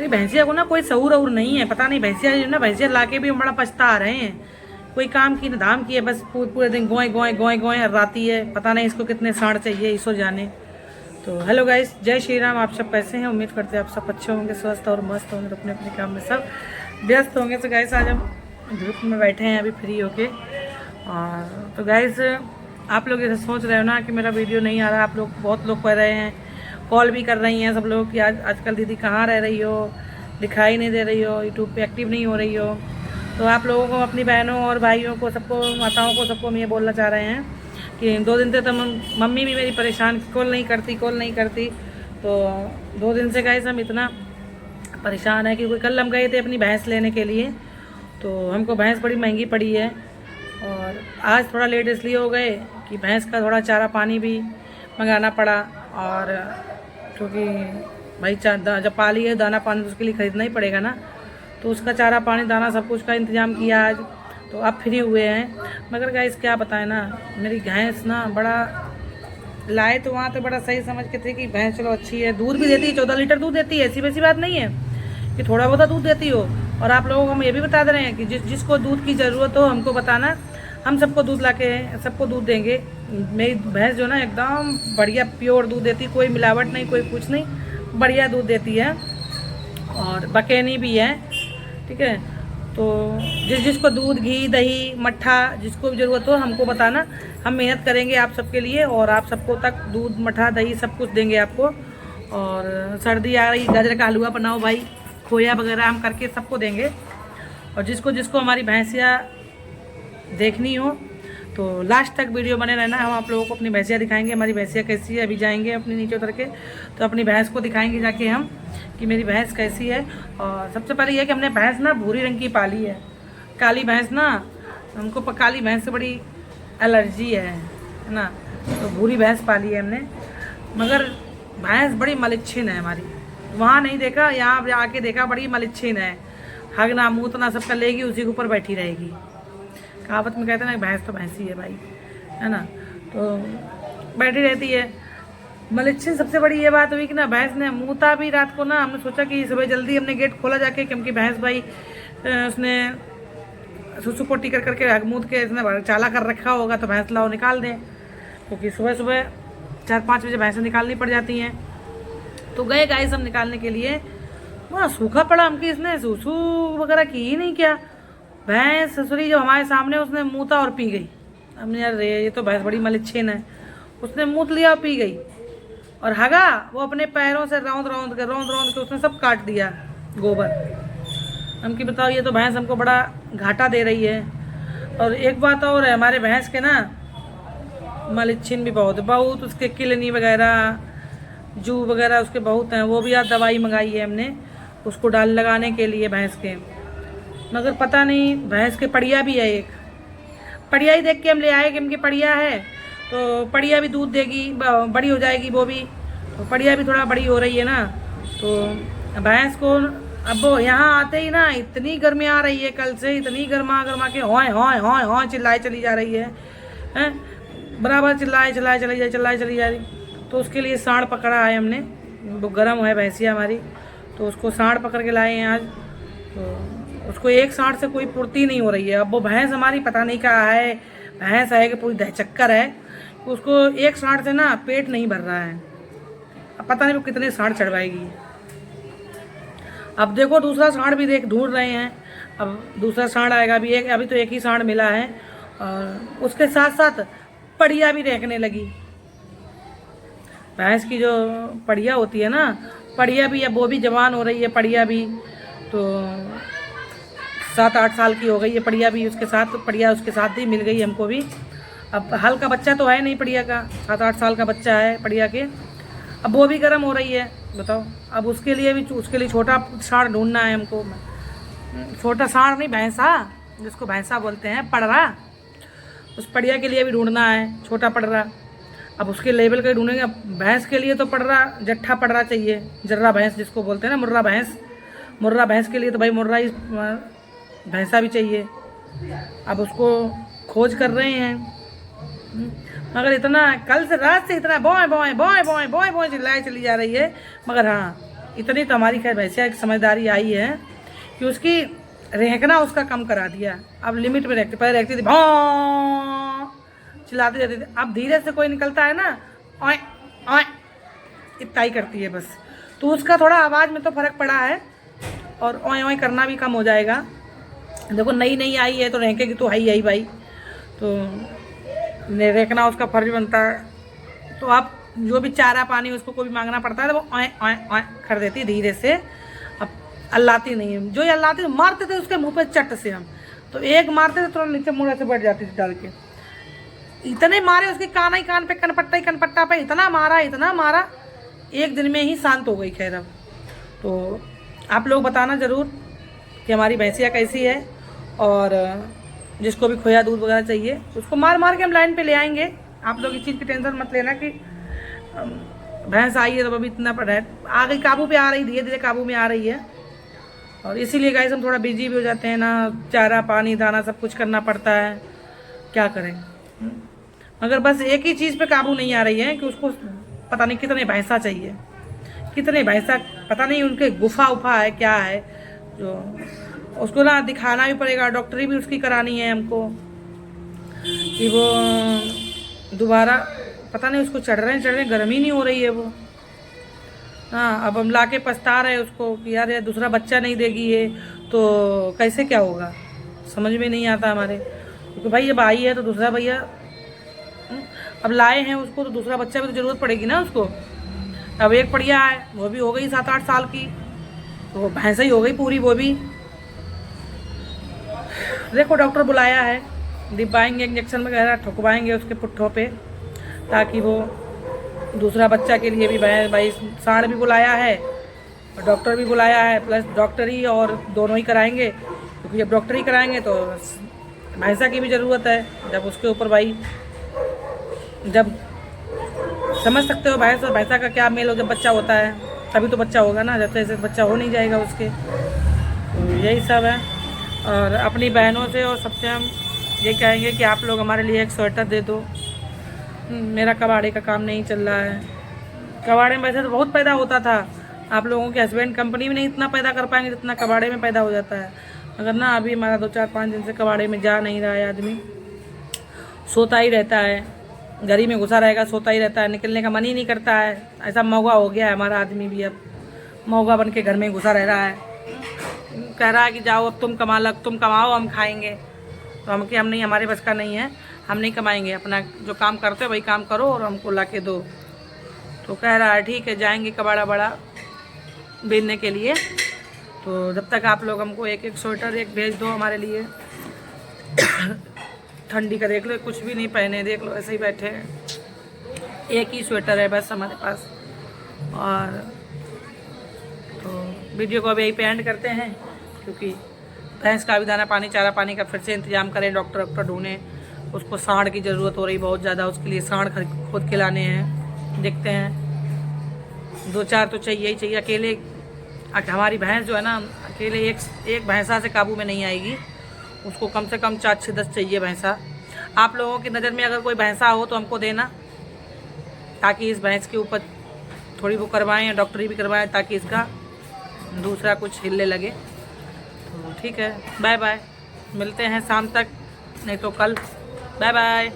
मेरी भैंसिया को ना कोई सहूर और नहीं है, पता नहीं भैंसिया जो ना भैंसिया लाके भी बड़ा पछता रहे हैं। कोई काम की न धाम की है, बस पूरे दिन गोए गोए गोए गोए हर्राती है। पता नहीं इसको कितने साढ़ चाहिए, ईश्वर जाने। तो हेलो गाइस, जय श्री राम। आप सब कैसे हैं? उम्मीद करते हैं आप सब अच्छे होंगे, स्वस्थ और मस्त होंगे, अपने अपने काम में सब व्यस्त होंगे। तो गाइस आज हम ग्रुप में बैठे हैं अभी फ्री होके। और तो गाइस आप लोग ऐसे सोच रहे हो ना कि मेरा वीडियो नहीं आ रहा। आप लोग बहुत लोग कह रहे हैं, कॉल भी कर रही हैं सब लोग कि आजकल दीदी कहाँ रह रही हो, दिखाई नहीं दे रही हो, यूट्यूब पे एक्टिव नहीं हो रही हो। तो आप लोगों को, अपनी बहनों और भाइयों को, सबको, माताओं को, सबको हम ये बोलना चाह रहे हैं कि 2 दिन से तो मम्मी भी मेरी परेशान, कॉल नहीं करती। तो 2 दिन से गाइस हम इतना परेशान है कि कल हम गए थे अपनी भैंस लेने के लिए। तो हमको भैंस बड़ी महंगी पड़ी है। और आज थोड़ा लेट इसलिए हो गए कि भैंस का थोड़ा चारा पानी भी मंगाना पड़ा। और क्योंकि भाई जब पाली है, दाना पानी तो उसके लिए ख़रीदना ही पड़ेगा ना। तो उसका चारा पानी दाना सब कुछ का इंतज़ाम किया आज। तो अब फ्री हुए हैं। मगर गाइस क्या बताएं ना, मेरी भैंस ना बड़ा लाए तो वहाँ तो बड़ा सही समझ के थे कि भैंस चलो अच्छी है, दूध भी देती है, 14 लीटर दूध देती है। ऐसी वैसी बात नहीं है कि थोड़ा बहुत दूध देती हो। और आप लोगों को हम ये भी बता दे रहे हैं कि जिसको दूध की ज़रूरत हो हमको बताना, हम सबको दूध ला के सबको दूध देंगे। मेरी भैंस जो ना एकदम बढ़िया प्योर दूध देती, कोई मिलावट नहीं, कोई कुछ नहीं, बढ़िया दूध देती है। और बकेनी भी है, ठीक है। तो जिसको दूध, घी, दही, मट्ठा, जिसको भी ज़रूरत हो हमको बताना, हम मेहनत करेंगे आप सबके लिए। और आप सबको तक दूध, मट्ठा, दही सब कुछ देंगे आपको। और सर्दी आ रही, गाजर का हलवा बनाओ भाई, खोया वगैरह हम करके सबको देंगे। और जिसको जिसको हमारी भैंसिया देखनी हो तो लास्ट तक वीडियो बने रहना। हम आप लोगों को अपनी भैंसिया दिखाएंगे, हमारी भैंसिया कैसी है। अभी जाएंगे अपनी नीचे उतर के, तो अपनी भैंस को दिखाएंगे जाके हम कि मेरी भैंस कैसी है। और सबसे पहले यह कि हमने भैंस ना भूरी रंग की पाली है। काली भैंस ना, हमको काली भैंस से बड़ी एलर्जी है ना। तो भूरी भैंस पाली है हमने। मगर भैंस बड़ी मलिच्छिन है हमारी। वहाँ नहीं देखा, यहाँ आके देखा, बड़ी मलिच्छिन है। हगना मूतना सब कर लेगी, उसी के ऊपर बैठी रहेगी। कहावत में कहते हैं ना, भैंस तो भैंसी है भाई, है ना। तो बैठी रहती है। मलिच्छिन सबसे बड़ी ये बात हुई कि ना भैंस ने मूता भी रात को ना। हमने सोचा कि सुबह जल्दी हमने गेट खोला जाके, क्योंकि भैंस भाई उसने सुसु पोटी कर करके हगमूत के इसने चाला कर रखा होगा, तो भैंस लाओ निकाल दें। क्योंकि सुबह सुबह 4-5 बजे भैंसें निकालनी पड़ जाती हैं। तो गए गाइस हम निकालने के लिए, वहाँ सूखा पड़ा। हमकी इसने सुसु वगैरह की ही नहीं क्या। भैंस ससुरी जो हमारे सामने, उसने मूता और पी गई। हमने यार ये तो भैंस बड़ी मलिच्छिन है। उसने मूत लिया और पी गई। और हगा वो अपने पैरों से रौंद रौंद के उसने सब काट दिया गोबर। हमकी बताओ, ये तो भैंस हमको बड़ा घाटा दे रही है। और एक बात और है, हमारे भैंस के ना मलिच्छिन भी बहुत उसके किलनी वगैरह, जू वगैरह उसके बहुत हैं। वो भी आज दवाई मंगाई है हमने उसको लगाने के लिए भैंस के। मगर पता नहीं, भैंस के पड़िया भी है एक। पड़िया ही देख के हम ले आए कि उनकी पड़िया है, तो पड़िया भी दूध देगी, बड़ी हो जाएगी वो भी। तो पड़िया भी थोड़ा बड़ी हो रही है ना। तो भैंस को अब यहाँ आते ही ना इतनी गर्मी आ रही है, कल से इतनी गर्मा के हॉय चिल्लाए चली जा रही है, बराबर चिल्लाए चली जा रही। तो उसके लिए सांड पकड़ा है हमने, वो गर्म है भैंसिया हमारी। तो उसको सांड पकड़ के लाए हैं आज। तो उसको एक सांड से कोई पूर्ति नहीं हो रही है। अब वो भैंस हमारी पता नहीं क्या है, भैंस है कि पूरी दहचक्कर है। उसको एक सांड से ना पेट नहीं भर रहा है। अब पता नहीं वो कितने सांड चढ़वाएगी। अब देखो दूसरा सांड भी ढूंढ रहे हैं। अब दूसरा सांड आएगा भी। अभी तो एक ही सांड मिला है। और उसके साथ साथ पड़िया भी रेंकने लगी। भैंस की जो पड़िया होती है ना, पड़िया भी, अब वो भी जवान हो रही है पड़िया भी। तो 7-8 साल की हो गई है पड़िया भी। पड़िया उसके साथ ही मिल गई हमको भी। अब हाल का बच्चा तो है नहीं पड़िया का, 7-8 साल का बच्चा है पड़िया के। अब वो भी गर्म हो रही है, बताओ। अब उसके लिए छोटा सांड ढूंढना है हमको। छोटा सांड नहीं, भैंसा, जिसको भैंसा बोलते हैं, पड़रा। उस पड़िया के लिए भी ढूंढना है, छोटा पड़रा। अब उसके लेवल का ढूंढेंगे। भैंस के लिए तो पड़रा, जट्ठा पड़रा चाहिए, जर्रा भैंस जिसको बोलते हैं ना, मुर्रा भैंस के लिए तो भाई मुर्रा ही भैंसा भी चाहिए। अब उसको खोज कर रहे हैं। मगर इतना कल से रात से इतना बॉय चिल्लाए चली जा रही है। मगर हाँ, इतनी तो हमारी खैर भैंसिया की समझदारी आई है कि उसकी रहना उसका कम करा दिया। अब लिमिट में रहती, पहले रहती थी भौं चिल्लाती रहती थी, अब धीरे से कोई निकलता है ना ओए ओए इतना ही करती है बस। तो उसका थोड़ा आवाज़ में तो फ़र्क पड़ा है और ओए ओए करना भी कम हो जाएगा। देखो नई नई आई है तो रहेंगे तो है ही भाई, तो रहना उसका फर्ज बनता है। तो आप जो भी चारा पानी उसको कोई भी मांगना पड़ता है तो वो ओए ओए ओए कर देती है धीरे से। अब अल्लाती नहीं है, जो ये अल्लाती मारते थे उसके मुंह पे चट से हम, तो एक मारते थे तो नीचे मुड़ा से बैठ जाती थी डाल के। इतने मारे उसके कान ही कान पे कनपट्टा पे इतना मारा, एक दिन में ही शांत हो गई। खैर अब तो आप लोग बताना ज़रूर कि हमारी भैंसिया कैसी है, और जिसको भी खोया दूध वगैरह चाहिए उसको मार के हम लाइन पे ले आएंगे। आप लोग इस चीज़ की टेंशन मत लेना कि भैंस आई है तो अभी इतना पड़ा है, आ गई काबू पे, आ रही धीरे धीरे काबू में आ रही है। और इसीलिए गाइस हम थोड़ा बिजी भी हो जाते हैं ना, चारा पानी दाना सब कुछ करना पड़ता है, क्या करें। मगर बस एक ही चीज़ पे काबू नहीं आ रही है कि उसको पता नहीं कितने भैंसा चाहिए, कितने भैंसा, पता नहीं उनके गुफा उफा है क्या है, जो उसको ना दिखाना भी पड़ेगा, डॉक्टरी भी उसकी करानी है हमको कि वो दोबारा पता नहीं उसको चढ़ रहे हैं गर्मी नहीं हो रही है वो। हाँ अब हम लाके पछता रहे उसको कि यार दूसरा बच्चा नहीं देगी ये तो कैसे क्या होगा, समझ में नहीं आता हमारे। क्योंकि भाई जब आई है तो दूसरा भैया अब लाए हैं उसको तो दूसरा बच्चा भी तो ज़रूरत पड़ेगी ना उसको। अब एक बढ़िया है वो भी हो गई 7-8 साल की, तो भैंस ही हो गई पूरी वो भी। देखो डॉक्टर बुलाया है, दिपाएंगे इंजेक्शन वगैरह ठुकवाएंगे उसके पुट्ठों पे, ताकि वो दूसरा बच्चा के लिए भी भाई सांड भी बुलाया है और डॉक्टर भी बुलाया है, प्लस डॉक्टरी और दोनों ही कराएंगे। क्योंकि जब डॉक्टरी कराएंगे तो भैंसा की भी ज़रूरत है, जब उसके ऊपर भाई जब समझ सकते हो भैंस और भैंसा का क्या मेल हो, जब बच्चा होता है तभी तो बच्चा होगा ना, जब ऐसे बच्चा हो नहीं जाएगा उसके। तो यही सब है। और अपनी बहनों से और सबसे हम ये कहेंगे कि आप लोग हमारे लिए एक स्वेटर दे दो। मेरा कबाड़े का काम नहीं चल रहा है, कबाड़े में वैसे तो बहुत पैदा होता था, आप लोगों के हस्बैंड कंपनी में नहीं इतना पैदा कर पाएंगे जितना कबाड़े में पैदा हो जाता है। मगर ना अभी हमारा 2-4-5 दिन से कबाड़े में जा नहीं रहा है, आदमी सोता ही रहता है, घरी में घुसा रहेगा, सोता ही रहता है, निकलने का मन ही नहीं करता है। ऐसा मौगा हो गया है हमारा आदमी भी, अब मौगा बन के घर में घुसा रह रहा है, कह रहा है कि जाओ अब तुम कमाओ हम खाएंगे। तो हम कि हम नहीं, हमारे बस का नहीं है, हम नहीं कमाएंगे, अपना जो काम करते हो वही काम करो और हमको ला के दो। तो कह रहा है ठीक है जाएंगे कबाड़ा बड़ा बेचने के लिए। तो जब तक आप लोग हमको एक स्वेटर एक भेज दो हमारे लिए। ठंडी का देख लो, कुछ भी नहीं पहने, देख लो ऐसे ही बैठे हैं, एक ही स्वेटर है बस हमारे पास। और तो वीडियो को अभी यहीं पे एंड करते हैं, क्योंकि भैंस का भी दाना पानी चारा पानी का फिर से इंतजाम करें, डॉक्टर ढूंढें। उसको सांड की ज़रूरत हो रही बहुत ज़्यादा, उसके लिए सांड खुद खिलाने हैं, देखते हैं 2-4 तो चाहिए ही चाहिए। अकेले हमारी भैंस जो है ना, अकेले एक भैंसा से काबू में नहीं आएगी, उसको कम से कम 4-6-10 चाहिए भैंसा। आप लोगों की नज़र में अगर कोई भैंसा हो तो हमको देना, ताकि इस भैंस के ऊपर थोड़ी वो करवाएं, डॉक्टरी भी करवाएं, ताकि इसका दूसरा कुछ हिलने लगे। तो ठीक है, बाय बाय, मिलते हैं शाम तक, नहीं तो कल। Bye bye.